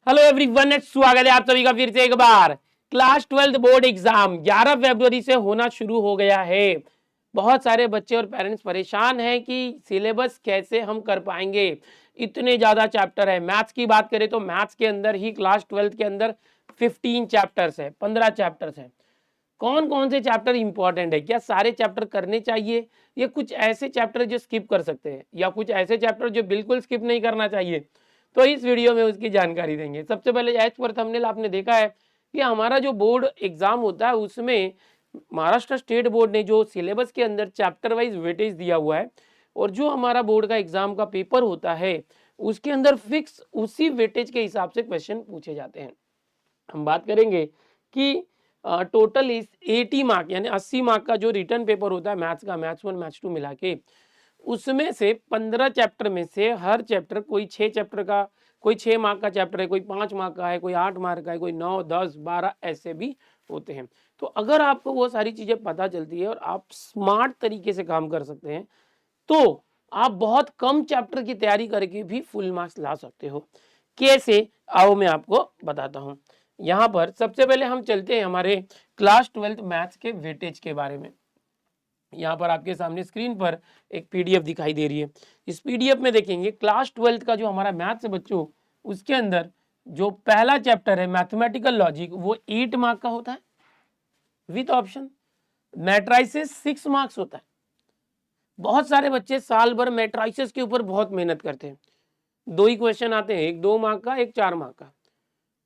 Hello everyone, स्वागत है आप सभी का फिर से एक बार। क्लास 12 बोर्ड एग्जाम 11 फरवरी से होना शुरू हो गया है। बहुत सारे बच्चे और पेरेंट्स परेशान हैं कि सिलेबस कैसे हम कर पाएंगे, इतने ज़्यादा चैप्टर है। मैथ्स की बात करें तो मैथ्स के अंदर ही क्लास 12 के अंदर 15 चैप्टर्स है, 15 चैप्टर्स हैं। कौन कौन से चैप्टर इंपॉर्टेंट है, क्या सारे चैप्टर करने चाहिए या कुछ ऐसे चैप्टर जो स्किप कर सकते हैं या कुछ ऐसे चैप्टर जो बिल्कुल स्किप नहीं करना चाहिए, तो इस वीडियो में उसकी जानकारी देंगे। सबसे पहले एज पर थंबनेल आपने देखा है कि हमारा जो बोर्ड एग्जाम होता है उसमें महाराष्ट्र स्टेट बोर्ड ने जो सिलेबस के अंदर चैप्टर वाइज वेटेज दिया हुआ है और जो हमारा बोर्ड का एग्जाम का पेपर होता है उसके अंदर फिक्स उसी वेटेज के हिसाब से क्वेश्चन पूछे जाते हैं। हम बात करेंगे कि टोटल इस 80 मार्क यानी 80 मार्क का जो रिटर्न पेपर होता है मैथ्स का, मैथ्स 1 मैथ्स 2 मिला के, उसमें से 15 चैप्टर में से हर चैप्टर कोई 6 चैप्टर का, कोई 6 मार्क का चैप्टर है, कोई 5 मार्क का है, कोई 8 मार्क का है, कोई 9 10 12 ऐसे भी होते हैं। तो अगर आपको वो सारी चीजें पता चलती है और आप स्मार्ट तरीके से काम कर सकते हैं तो आप बहुत कम चैप्टर की तैयारी करके भी फुल मार्क्स ला सकते हो। कैसे, आओ मैं आपको बताता हूँ। यहाँ पर सबसे पहले हम चलते हैं हमारे क्लास 12 मैथ्स के वेटेज के बारे में। यहाँ पर आपके सामने स्क्रीन पर एक पीडीएफ दिखाई दे रही है। इस पीडीएफ में देखेंगे क्लास 12 का जो हमारा मैथ्स है बच्चों, उसके अंदर जो पहला चैप्टर है मैथमेटिकल लॉजिक वो 8 मार्क का होता है विथ ऑप्शन। मैट्राइसिस 6 मार्क्स होता है। बहुत सारे बच्चे साल भर मैट्राइसिस के ऊपर बहुत मेहनत करते हैं। 2 ही क्वेश्चन आते हैं, एक 2 मार्क का, एक 4 मार्क का।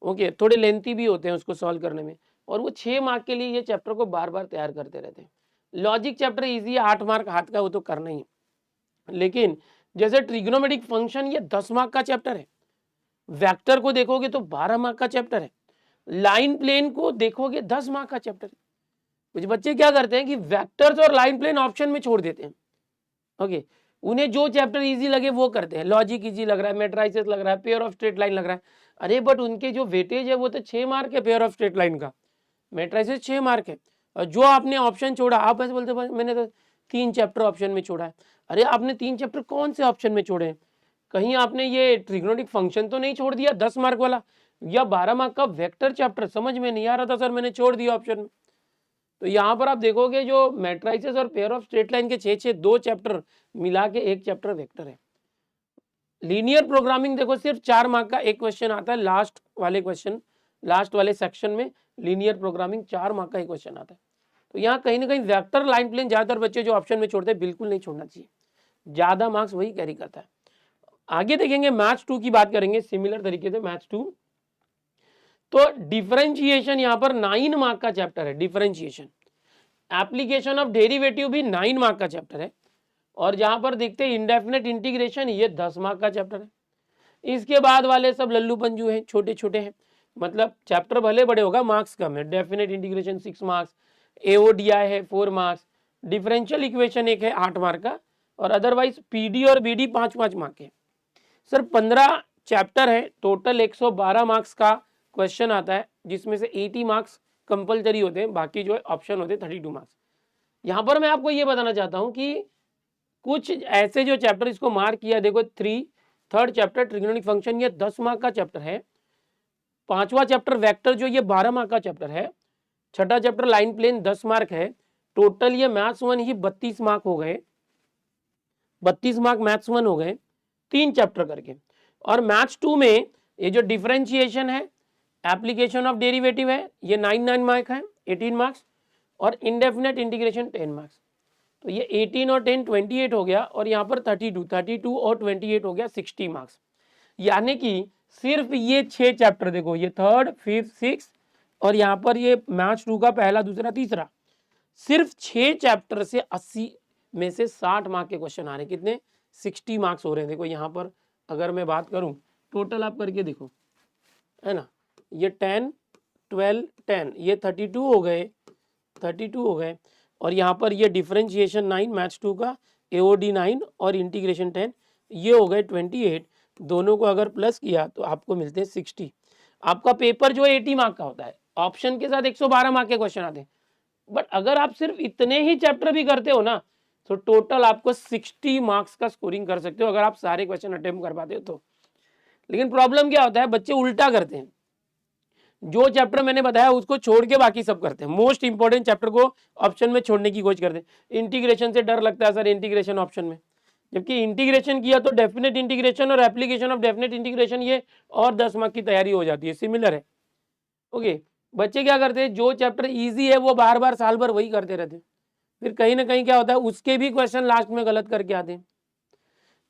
ओके, थोड़े लेंथी भी होते हैं उसको सॉल्व करने में, और वो 6 मार्क के लिए ये चैप्टर को बार बार तैयार करते रहते हैं। लॉजिक चैप्टर इजी है, 8 मार्क हाथ का, वो तो करना ही है। लेकिन जैसे ट्रिग्नोमेट्रिक फंक्शन ये 10 मार्क का चैप्टर है, वेक्टर को देखोगे तो 12 मार्क का चैप्टर है, लाइन प्लेन को देखोगे 10 मार्क का चैप्टर है। कुछ बच्चे क्या करते हैं कि वेक्टर्स और लाइन प्लेन ऑप्शन में छोड़ देते हैं। ओके, उन्हें जो चैप्टर इजी लगे वो करते हैं। लॉजिक इजी लग रहा है, मैट्राइसेस लग रहा है, पेयर ऑफ स्ट्रेट लाइन लग रहा है, अरे बट उनके जो वेटेज है वो तो 6 मार्क है पेयर ऑफ स्ट्रेट लाइन का, मैट्राइसेस 6 मार्क है। और जो आपने ऑप्शन छोड़ा, आप ऐसे बोलते मैंने तो 3 चैप्टर ऑप्शन में छोड़ा है। अरे आपने 3 चैप्टर कौन से ऑप्शन में छोड़े हैं? कहीं आपने ये ट्रिग्नोमेट्रिक फंक्शन तो नहीं छोड़ दिया 10 मार्क वाला, या 12 मार्क का वेक्टर चैप्टर समझ में नहीं आ रहा था सर मैंने छोड़ दिया ऑप्शन में। तो यहाँ पर आप देखोगे जो मैट्राइसेस और पेयर ऑफ स्ट्रेट लाइन के 6 2 चैप्टर मिला के एक चैप्टर वेक्टर है। लीनियर प्रोग्रामिंग देखो सिर्फ 4 मार्क का एक क्वेश्चन आता है, लास्ट वाले सेक्शन में लीनियर प्रोग्रामिंग 4 मार्क का एक क्वेश्चन आता है। तो यहाँ कहीं ना कहीं वेक्टर लाइन प्लेन ज्यादातर बच्चे जो ऑप्शन में छोड़ते हैं, बिल्कुल नहीं छोड़ना चाहिए, ज्यादा मार्क्स वही कैरी करता है। आगे देखेंगे मैथ्स 2 की बात करेंगे सिमिलर तरीके से। मैथ्स 2 तो डिफरेंशिएशन यहाँ पर 9 मार्क का चैप्टर है। डिफरेंशिएशन, एप्लीकेशन ऑफ डेरिवेटिव भी 9 मार्क का चैप्टर है। और जहां पर देखते हैं इंडेफिनेट इंटीग्रेशन, ये 10 मार्क का चैप्टर है। इसके बाद वाले सब लल्लू पंजू हैं, छोटे छोटे हैं, मतलब चैप्टर भले बड़े होगा मार्क्स कम है। डेफिनेट इंटीग्रेशन 6 मार्क्स, एओडीआई है 4 मार्क्स, डिफरेंशियल इक्वेशन एक है 8 मार्क का, और अदरवाइज पीडी और बीडी 5-5 मार्क के। सर 15 चैप्टर है, टोटल 112 मार्क्स का क्वेश्चन आता है, जिसमें से 80 मार्क्स कंपलसरी होते हैं, बाकी जो ऑप्शन होते हैं 32 मार्क्स। यहाँ पर मैं आपको ये बताना चाहता हूँ कि कुछ ऐसे जो चैप्टर इसको मार्क किया, देखो थर्ड चैप्टर ट्रिग्नोमेट्रिक फंक्शन ये 10 मार्क का चैप्टर है। 5वां चैप्टर वेक्टर जो ये 12 मार्क का चैप्टर है। 6ठा चैप्टर लाइन प्लेन 10 मार्क है। टोटल ये मैथ्स 1 ही 32 मार्क हो गए, 32 मार्क मैथ्स 1 हो गए 3 चैप्टर करके। और मैथ्स 2 में ये जो डिफरेंशिएशन है, एप्लीकेशन ऑफ डेरिवेटिव है, ये 9 मार्क है 18 मार्क्स, और इंडेफिनेट इंटीग्रेशन 10 मार्क्स। तो ये 18 और 10 28 हो गया, और यहाँ पर 32 और 28 हो गया 60 मार्क्स। यानी कि सिर्फ ये 6 चैप्टर देखो, ये थर्ड फिफ्थ सिक्स, और यहाँ पर ये मैथ्स 2 का पहला दूसरा तीसरा, सिर्फ 6 चैप्टर से 80 में से 60 मार्क के क्वेश्चन आ रहे हैं। कितने? 60 मार्क्स हो रहे हैं। देखो यहाँ पर अगर मैं बात करूं टोटल आप करके देखो, है ना, ये 10 12 10, ये 32 हो गए, 32 हो गए, और यहाँ पर ये डिफरेंशिएशन 9 मैथ्स 2 का, एओडी 9 और इंटीग्रेशन 10, ये हो गए 28। दोनों को अगर प्लस किया तो आपको मिलते हैं 60। आपका पेपर जो 80 मार्क का होता है, ऑप्शन के साथ 112 मार्क के क्वेश्चन आते हैं। बट अगर आप सिर्फ इतने ही चैप्टर भी करते हो ना, तो टोटल आपको 60 मार्क्स का स्कोरिंग कर सकते हो, अगर आप सारे क्वेश्चन अटेम्प्ट कर पाते हो तो। लेकिन प्रॉब्लम क्या होता है, बच्चे उल्टा करते हैं, जो चैप्टर मैंने बताया उसको छोड़ के बाकी सब करते हैं, मोस्ट इंपॉर्टेंट चैप्टर को ऑप्शन में छोड़ने की कोशिश करते हैं। इंटीग्रेशन से डर लगता है सर इंटीग्रेशन ऑप्शन में, जबकि इंटीग्रेशन किया तो डेफिनेट इंटीग्रेशन और एप्लीकेशन ऑफ डेफिनेट इंटीग्रेशन ये और 10 मार्क की तैयारी हो जाती है, सिमिलर है। ओके, बच्चे क्या करते हैं, जो चैप्टर इजी है वो बार बार साल भर वही करते रहते हैं, फिर कहीं ना कहीं क्या होता है उसके भी क्वेश्चन लास्ट में गलत करके आते हैं।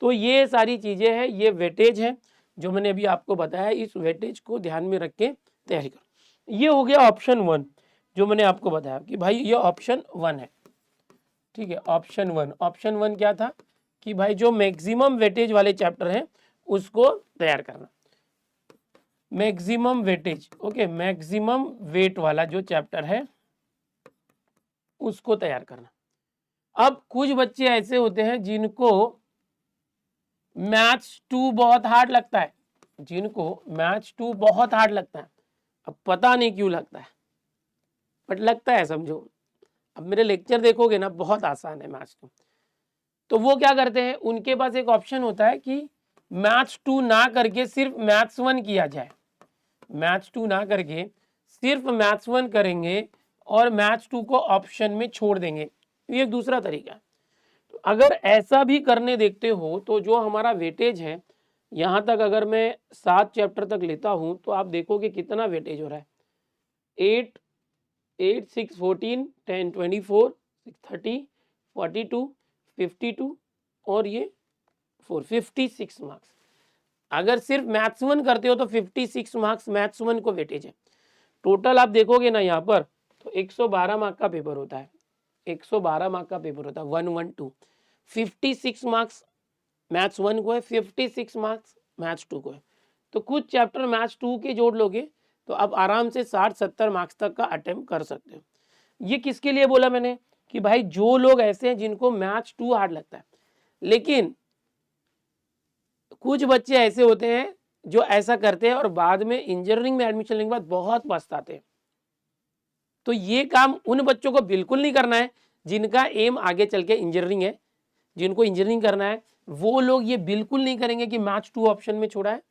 तो ये सारी चीजें हैं, ये वेटेज है जो मैंने अभी आपको बताया, इस वेटेज को ध्यान में रख के तैयारी करो। ये हो गया ऑप्शन 1 जो मैंने आपको बताया कि भाई ये ऑप्शन 1 है, ठीक है। ऑप्शन 1 क्या था कि भाई जो मैक्सिमम वेटेज वाले चैप्टर हैं उसको तैयार करना, maximum weightage, okay, maximum weight वाला जो चैप्टर है उसको तैयार करना। अब कुछ बच्चे ऐसे होते हैं जिनको मैथ्स 2 बहुत हार्ड लगता है, जिनको मैथ्स 2 बहुत हार्ड लगता है, अब पता नहीं क्यों लगता है बट लगता है, समझो। अब मेरे लेक्चर देखोगे ना, बहुत आसान है मैथ्स 2। तो वो क्या करते हैं, उनके पास एक ऑप्शन होता है कि मैथ्स 2 ना करके सिर्फ मैथ्स 1 किया जाए, मैथ्स 2 ना करके सिर्फ मैथ्स 1 करेंगे और मैथ्स 2 को ऑप्शन में छोड़ देंगे, ये एक दूसरा तरीका है। तो अगर ऐसा भी करने देखते हो तो जो हमारा वेटेज है, यहाँ तक अगर मैं 7 चैप्टर तक लेता हूँ तो आप देखोगे कितना वेटेज हो रहा है, 8 8 6 14 10 24 6 30 42 52 और ये 4 56 मार्क्स। अगर सिर्फ मैथ्स 1 करते हो तो 56 मार्क्स मैथ्स 1 को वेटेज है। टोटल आप देखोगे ना यहाँ पर तो 112 मार्क का पेपर होता है, 112 मार्क का पेपर होता है 112। 56 मार्क्स मैथ्स 1 को है, 56 मार्क्स मैथ्स 2 को है। तो कुछ चैप्टर मैथ्स 2 के जोड़ लोगे तो आप आराम से 60-70 मार्क्स तक का अटेम्प्ट कर सकते हो। ये किसके लिए बोला मैंने कि भाई जो लोग ऐसे हैं जिनको मैथ्स 2 हार्ड लगता है, लेकिन कुछ बच्चे ऐसे होते हैं जो ऐसा करते हैं और बाद में इंजीनियरिंग में एडमिशन लेने के बाद बहुत पछताते हैं। तो ये काम उन बच्चों को बिल्कुल नहीं करना है जिनका एम आगे चल के इंजीनियरिंग है, जिनको इंजीनियरिंग करना है वो लोग ये बिल्कुल नहीं करेंगे कि मैथ्स 2 ऑप्शन में छोड़ा है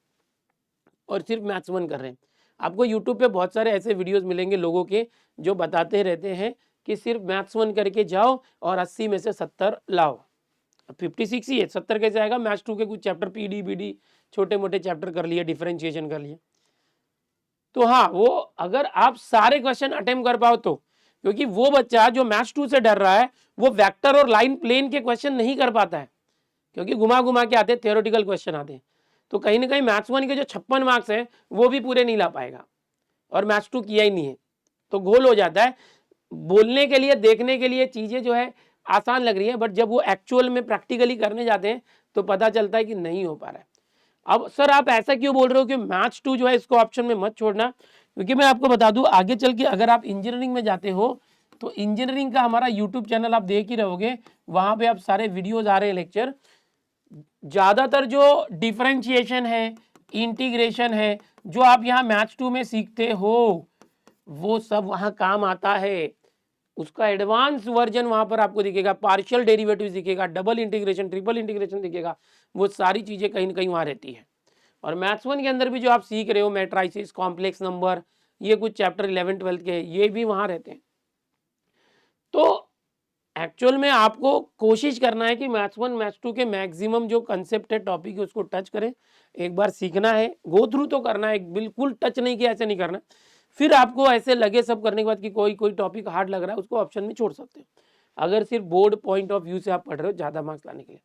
और सिर्फ मैथ्स 1 कर रहे हैं। आपको यूट्यूब पे बहुत सारे ऐसे वीडियोस मिलेंगे लोगों के जो बताते रहते हैं कि सिर्फ मैथ्स 1 करके जाओ और 80 में से 70 लाओ। 56 ही है, 70 कैसे आएगा, मैथ्स 2 के कुछ चैप्टर पीडी बीडी छोटे मोटे चैप्टर कर लिए, डिफरेंशिएशन कर लिए। तो हाँ, वो अगर आप सारे क्वेश्चन अटेम्प्ट कर पाओ तो, क्योंकि वो बच्चा जो मैथ्स 2 से डर रहा है वो वेक्टर और लाइन प्लेन के क्वेश्चन नहीं कर पाता है, क्योंकि घुमा घुमा के आते हैं, थ्योरेटिकल क्वेश्चन आते हैं। तो कहीं ना कहीं मैथ्स 1 के जो 56 मार्क्स हैं वो भी पूरे नहीं ला पाएगा और मैथ्स 2 किया ही नहीं है, तो गोल हो जाता है। बोलने के लिए, देखने के लिए चीजें जो है आसान लग रही है, बट जब वो एक्चुअल में प्रैक्टिकली करने जाते हैं तो पता चलता है कि नहीं हो पा रहा है। अब सर आप ऐसा क्यों बोल रहे हो कि मैथ्स 2 जो है इसको ऑप्शन में मत छोड़ना, क्योंकि मैं आपको बता दूं आगे चल के अगर आप इंजीनियरिंग में जाते हो तो इंजीनियरिंग का हमारा यूट्यूब चैनल आप देख ही रहोगे, वहां पे आप सारे वीडियोज आ रहे हैं, लेक्चर। ज्यादातर जो डिफरेंशिएशन है, इंटीग्रेशन है, जो आप यहाँ मैथ्स 2 में सीखते हो वो सब वहां काम आता है। उसका एडवांस वर्जन वहां पर आपको दिखेगा, पार्शियल डेरिवेटिव दिखेगा, डबल इंटीग्रेशन, ट्रिपल इंटीग्रेशन दिखेगा, वो सारी चीजें कहीं ना कहीं वहां रहती है। और मैथ्स 1 के अंदर भी जो आप सीख रहे हो, मैट्राइसिस, कॉम्प्लेक्स नंबर, ये कुछ चैप्टर 11-12 के ये भी वहां रहते हैं। तो एक्चुअल में आपको कोशिश करना है कि मैथ्स 1 मैथ्स 2 के मैक्सिमम जो कंसेप्ट है, टॉपिक है, उसको टच करें, एक बार सीखना है, गो थ्रू तो करना है, बिल्कुल टच नहीं किया ऐसे नहीं करना। फिर आपको ऐसे लगे सब करने के बाद कि कोई कोई टॉपिक हार्ड लग रहा है, उसको ऑप्शन में छोड़ सकते हो, अगर सिर्फ बोर्ड पॉइंट ऑफ व्यू से आप पढ़ रहे हो ज़्यादा मार्क्स लाने के लिए।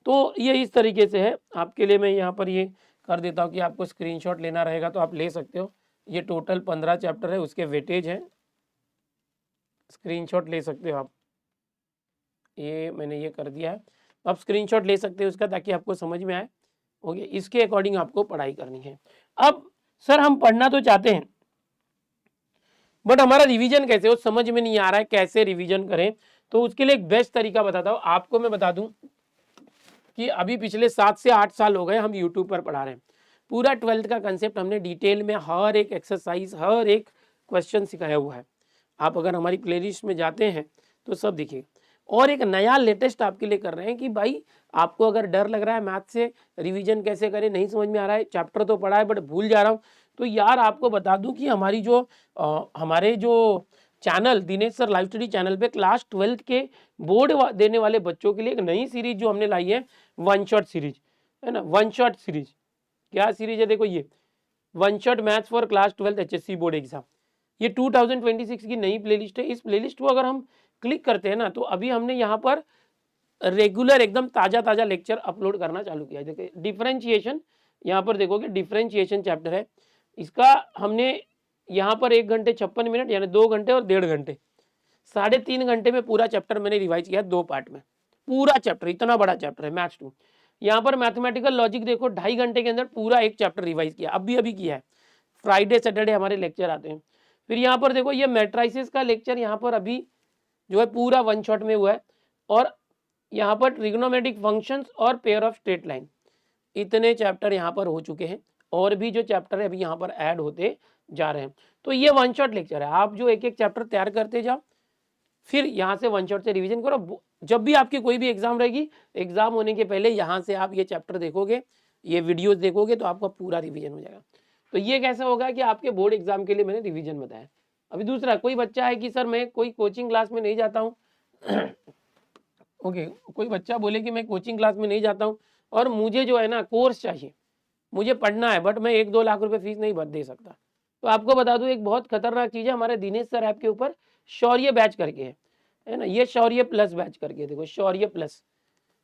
तो ये इस तरीके से है। आपके लिए मैं यहाँ पर ये कर देता हूँ कि आपको स्क्रीनशॉट लेना रहेगा तो आप ले सकते हो। ये टोटल 15 चैप्टर है, उसके वेटेज है, स्क्रीनशॉट ले सकते हो आप। ये मैंने ये कर दिया है, आप स्क्रीनशॉट ले सकते हो उसका, ताकि आपको समझ में आए। ओके, इसके अकॉर्डिंग आपको पढ़ाई करनी है। अब सर हम पढ़ना तो चाहते हैं बट हमारा रिवीजन कैसे हो, समझ में नहीं आ रहा है, कैसे रिवीजन करें। तो उसके लिए एक बेस्ट तरीका बताता हूँ आपको। मैं बता दूं कि अभी पिछले 7 से 8 साल हो गए हम यूट्यूब पर पढ़ा रहे हैं। पूरा 12th का कंसेप्ट हमने डिटेल में हर एक एक्सरसाइज, हर एक क्वेश्चन सिखाया हुआ है। आप अगर हमारी प्लेलिस्ट में जाते हैं तो सब दिखेगा। और एक नया लेटेस्ट आपके लिए कर रहे हैं कि भाई आपको अगर डर लग रहा है मैथ से, रिवीजन कैसे करें नहीं समझ में आ रहा है, चैप्टर तो पढ़ा है बट भूल जा रहा हूँ, तो यार आपको बता दूं कि हमारे जो channel Dinesh sir live study channel पे क्लास 12th के बोर्ड देने वाले बच्चों के लिए एक नई सीरीज जो हमने लाई है, वन शॉट सीरीज है ना। वन शॉट सीरीज क्या सीरीज है, देखो ये one shot maths for class 12th HSC board exam, ये 2026 की नई प्लेलिस्ट है। इस प्लेलिस्ट को अगर हम क्लिक करते हैं ना तो अभी हमने यहाँ पर रेगुलर एकदम ताजा ताजा लेक्चर अपलोड करना चालू किया है। देखिए डिफरेंशिएशन, यहाँ पर देखोगे डिफरेंशिएशन चैप्टर है, इसका हमने यहाँ पर 1 घंटे 56 मिनट यानी 2 घंटे और 1.5 घंटे, 3.5 घंटे में पूरा चैप्टर मैंने रिवाइज किया 2 पार्ट में, पूरा चैप्टर, इतना बड़ा चैप्टर है मैथ्स 2। यहाँ पर मैथमेटिकल लॉजिक देखो 2.5 घंटे के अंदर पूरा एक चैप्टर रिवाइज किया, अभी किया है। फ्राइडे सैटरडे हमारे लेक्चर आते हैं। फिर यहाँ पर देखो ये मैट्राइसिस का लेक्चर यहाँ पर अभी जो है पूरा वन शॉट में हुआ है, और यहाँ पर ट्रिग्नोमेट्रिक फंक्शंस और पेयर ऑफ स्ट्रेट लाइन, इतने चैप्टर यहाँ पर हो चुके हैं, और भी जो चैप्टर है अभी यहाँ पर ऐड होते जा रहे हैं। तो ये वन शॉट लेक्चर है, आप जो एक एक चैप्टर तैयार करते जाओ, फिर यहाँ से वन शॉट से रिवीजन करो। जब भी आपकी कोई भी एग्जाम रहेगी, एग्जाम होने के पहले यहाँ से आप ये चैप्टर देखोगे, ये वीडियोस देखोगे तो आपका पूरा रिवीजन हो जाएगा। तो ये कैसे होगा कि आपके बोर्ड एग्जाम के लिए मैंने रिवीजन बताया। अभी दूसरा, कोई बच्चा है कि सर मैं कोई कोचिंग क्लास में नहीं जाता हूँ ओके, कोई बच्चा बोले कि मैं कोचिंग क्लास में नहीं जाता हूँ और मुझे जो है ना कोर्स चाहिए, मुझे पढ़ना है बट मैं 1-2 लाख रुपए फीस नहीं दे सकता, तो आपको बता दूं एक बहुत खतरनाक चीज़ है हमारे दिनेश सर ऐप के ऊपर, शौर्य बैच करके है ना, ये शौर्य प्लस बैच करके, देखो शौर्य प्लस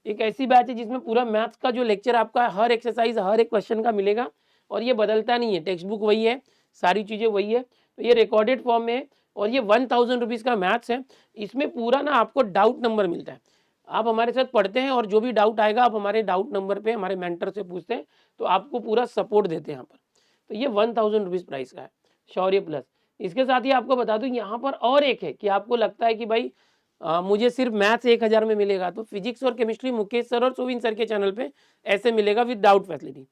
एक ऐसी बैच है जिसमें पूरा मैथ्स का जो लेक्चर आपका हर एक्सरसाइज हर एक क्वेश्चन का मिलेगा, और ये बदलता नहीं है, टेक्स्ट बुक वही है, सारी चीज़ें वही है। तो ये रिकॉर्डेड फॉर्म में है, और ये 1000 रुपीज़ का मैथ्स है। इसमें पूरा ना आपको डाउट नंबर मिलता है, आप हमारे साथ पढ़ते हैं और जो भी डाउट आएगा आप हमारे डाउट नंबर पे हमारे मेंटर से पूछते हैं, तो आपको पूरा सपोर्ट देते हैं यहाँ पर। तो ये 1000 रुपीज़ प्राइस का है शौर्य प्लस। इसके साथ ही आपको बता दूं यहाँ पर और एक है कि आपको लगता है कि भाई मुझे सिर्फ मैथ्स 1000 में मिलेगा, तो फिजिक्स और केमिस्ट्री मुकेश सर और सुविन सर के चैनल पे ऐसे मिलेगा विद डाउट फैसिलिटी।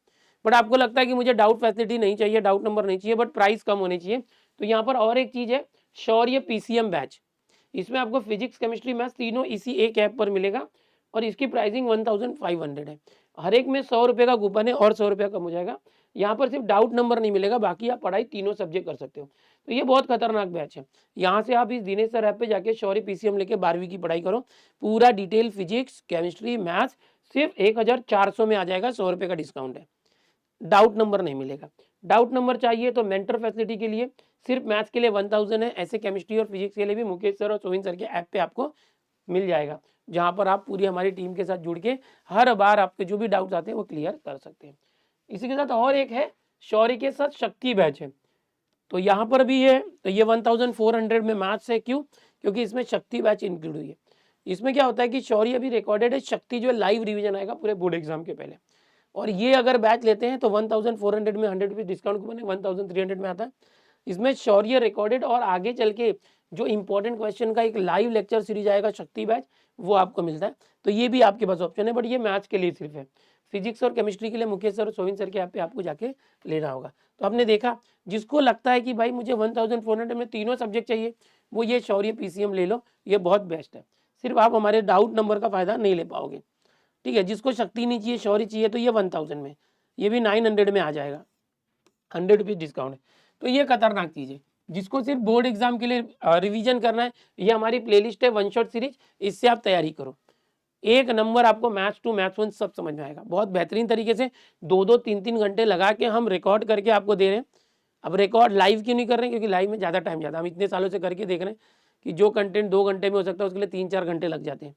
बट आपको लगता है कि मुझे डाउट फैसिलिटी नहीं चाहिए, डाउट नंबर नहीं चाहिए, बट प्राइस कम होनी चाहिए, तो यहाँ पर और एक चीज़ है शौर्य PCM बैच। इसमें आपको फिजिक्स केमिस्ट्री मैथ्स तीनों इसी एक ऐप पर मिलेगा, और इसकी प्राइसिंग 1500 है। हर एक में 100 रुपये का कूपन है और 100 रुपये कम हो जाएगा। यहाँ पर सिर्फ डाउट नंबर नहीं मिलेगा, बाकी आप पढ़ाई तीनों सब्जेक्ट कर सकते हो। तो ये बहुत खतरनाक बैच है। यहाँ से आप इस दिनेश सर ऐप पे जाके शौर्य PCM लेके 12वीं की पढ़ाई करो, पूरा डिटेल फिजिक्स केमिस्ट्री मैथ्स सिर्फ 1400 में आ जाएगा, 100 रुपये का डिस्काउंट है, डाउट नंबर नहीं मिलेगा। डाउट नंबर चाहिए तो मेंटर फैसिलिटी के लिए सिर्फ मैथ्स के लिए 1000 है, ऐसे केमिस्ट्री और फिजिक्स के लिए भी मुकेश सर और सोविन सर के ऐप पे आपको मिल जाएगा, जहाँ पर आप पूरी हमारी टीम के साथ जुड़ के हर बार आपके जो भी डाउट्स आते हैं वो क्लियर कर सकते हैं। इसी के साथ और एक है शौर्य के साथ शक्ति बैच है, तो यहाँ पर भी है, तो ये 1400 में मैथ्स है, क्यों, क्योंकि इसमें शक्ति बैच इंक्लूड हुई है। इसमें क्या होता है कि शौर्य अभी रिकॉर्डेड है, शक्ति जो लाइव रिविजन आएगा पूरे बोर्ड एग्जाम के पहले, और ये अगर बैच लेते हैं तो 1400 में 100 रुपीज़ डिस्काउंट कूपन है, 1300 में आता है। इसमें शौर्य रिकॉर्डेड और आगे चल के जो इंपॉर्टेंट क्वेश्चन का एक लाइव लेक्चर सीरीज आएगा शक्ति बैच, वो आपको मिलता है। तो ये भी आपके पास ऑप्शन है, बट ये मैथ्स के लिए सिर्फ है। फिजिक्स और केमिस्ट्री के लिए मुकेश सर और सोविन सर के ऐप पे आपको जाके लेना होगा। तो आपने देखा, जिसको लगता है कि भाई मुझे 1400 में तीनों सब्जेक्ट चाहिए, वो ये शौर्य PCM ले लो, ये बहुत बेस्ट है। सिर्फ आप हमारे डाउट नंबर का फायदा नहीं ले पाओगे, ठीक है। जिसको शक्ति नहीं चाहिए, शौर्य चाहिए, तो ये 1000 में, ये भी 900 में आ जाएगा, 100 रुपीज़ डिस्काउंट है। तो ये खतरनाक चीज़ है, जिसको सिर्फ बोर्ड एग्जाम के लिए रिवीजन करना है, ये हमारी प्लेलिस्ट है वन शॉट सीरीज, इससे आप तैयारी करो, एक नंबर आपको मैथ्स 2 मैथ्स 1 सब समझ में आएगा। बहुत बेहतरीन तरीके से 2-2 3-3 घंटे लगा के हम रिकॉर्ड करके आपको दे रहे हैं। अब रिकॉर्ड लाइव क्यों नहीं कर रहे हैं, क्योंकि लाइव में ज़्यादा टाइम जाता है, हम इतने सालों से करके देख रहे हैं कि जो कंटेंट 2 घंटे में हो सकता है उसके लिए 3-4 घंटे लग जाते हैं।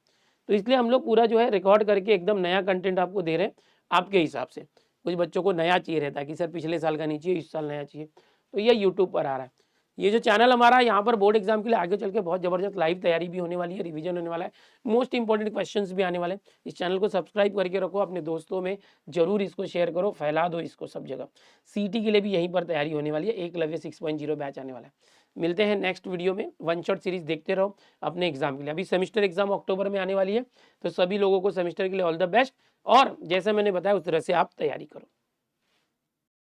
तो इसलिए हम लोग पूरा जो है रिकॉर्ड करके एकदम नया कंटेंट आपको दे रहे हैं आपके हिसाब से। कुछ बच्चों को नया चाहिए रहता है कि सर पिछले साल का नहीं चाहिए, इस साल नया चाहिए, तो ये यूट्यूब पर आ रहा है। ये जो चैनल हमारा है, यहाँ पर बोर्ड एग्जाम के लिए आगे चल के बहुत ज़बरदस्त लाइव तैयारी भी होने वाली है, रिवीजन होने वाला है, मोस्ट इंपॉर्टेंट क्वेश्चंस भी आने वाले हैं। इस चैनल को सब्सक्राइब करके रखो, अपने दोस्तों में जरूर इसको शेयर करो, फैला दो इसको सब जगह। CT के लिए भी यहीं पर तैयारी होने वाली है, एकलव्य 6.0 बैच आने वाला है। मिलते हैं नेक्स्ट वीडियो में, वन शॉट सीरीज देखते रहो अपने एग्जाम के लिए। अभी सेमिस्टर एग्जाम अक्टूबर में आने वाली है, तो सभी लोगों को सेमिस्टर के लिए ऑल द बेस्ट, और जैसे मैंने बताया उस तरह से आप तैयारी करो।